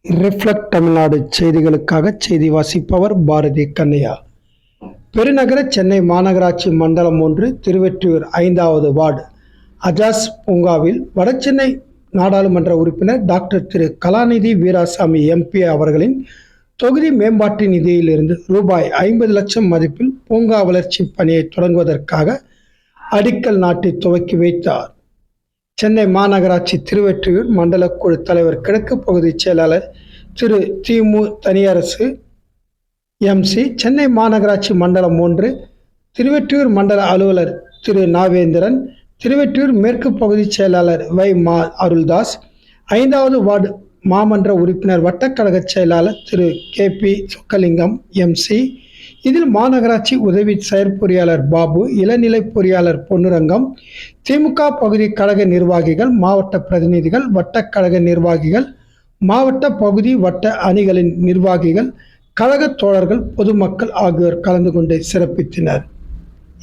Reflect Tamil Nadu செய்திகளுக்காக செய்தி வாசிப்பவர் பாரதி கண்ணையா. பெருநகர சென்னை மாநகராட்சி மண்டலம் 1 திருவெற்றியூர் 5வது வார்டு அஜாஸ் பூங்காவில் வடசென்னை நாடாளுமன்ற உறுப்பினர் டாக்டர் திரு கலாநிதி வீராசாமி எம்பி அவர்களின் தொகுதி மேம்பாட்டு நிதியிலிருந்து ரூபாய் 50 லட்சம் மதிப்பில் பூங்கா வளர்ச்சி பணியை தொடங்குவதற்காக அடிக்கல் நாட்டி துவக்கி வைத்தார். சென்னை மாநகராட்சி திருவெற்றியூர் மண்டல குழு தலைவர் கிழக்கு பகுதி செயலாளர் திரு திமு தனியரசு எம்சி, சென்னை மாநகராட்சி மண்டலம் 1 திருவெற்றியூர் மண்டல அலுவலர் திரு நாவேந்திரன், திருவெற்றியூர் மேற்கு பகுதி செயலாளர் வை மா அருள்தாஸ், 5வது வார்டு மாமன்ற உறுப்பினர் வட்டக்கழக செயலாளர் திரு கே.பி. சொக்கலிங்கம் எம்சி, இதில் மாநகராட்சி உதவி செயற்பொறியாளர் பாபு, இளநிலை பொறியாளர் பொன்னுரங்கம், திமுக பகுதி கழக நிர்வாகிகள், மாவட்ட பிரதிநிதிகள், வட்டக்கழக நிர்வாகிகள், மாவட்ட பகுதி வட்ட அணிகளின் நிர்வாகிகள், கழக தோழர்கள், பொதுமக்கள் ஆகியோர் கலந்து கொண்டு சிறப்பித்தனர்.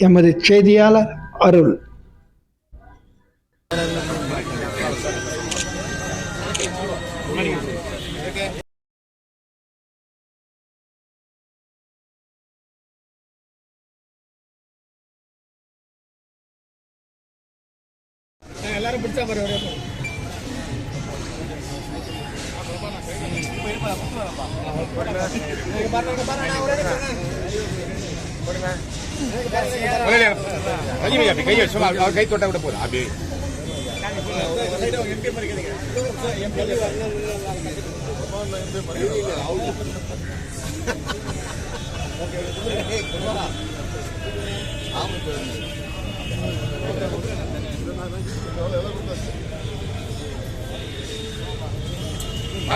எமது செய்தியாளர் அருள். எல்லாரும் பிடிச்சா பாரு கையை சும்மா அவர் கை தொட்டா விட போதும். அப்படி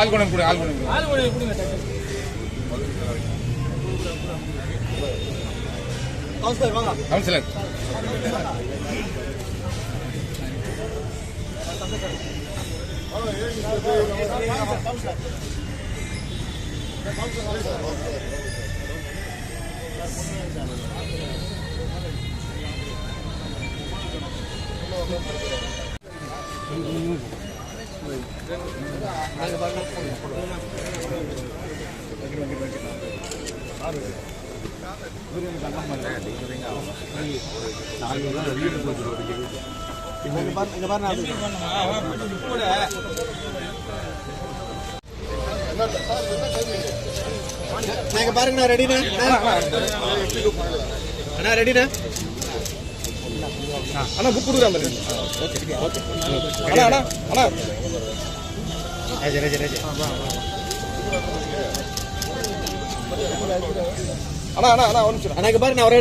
ஆள்குணம் கூட கவுன்சிலர் பாருங்க ரெடினா ரெடினா அண்ணா புக் கொடுக்குறாங்க. அண்ணா அண்ணா அண்ணா அண்ணா அண்ணா ஒரு நிமிஷம். அண்ணா பாருங்க நான் ஒரே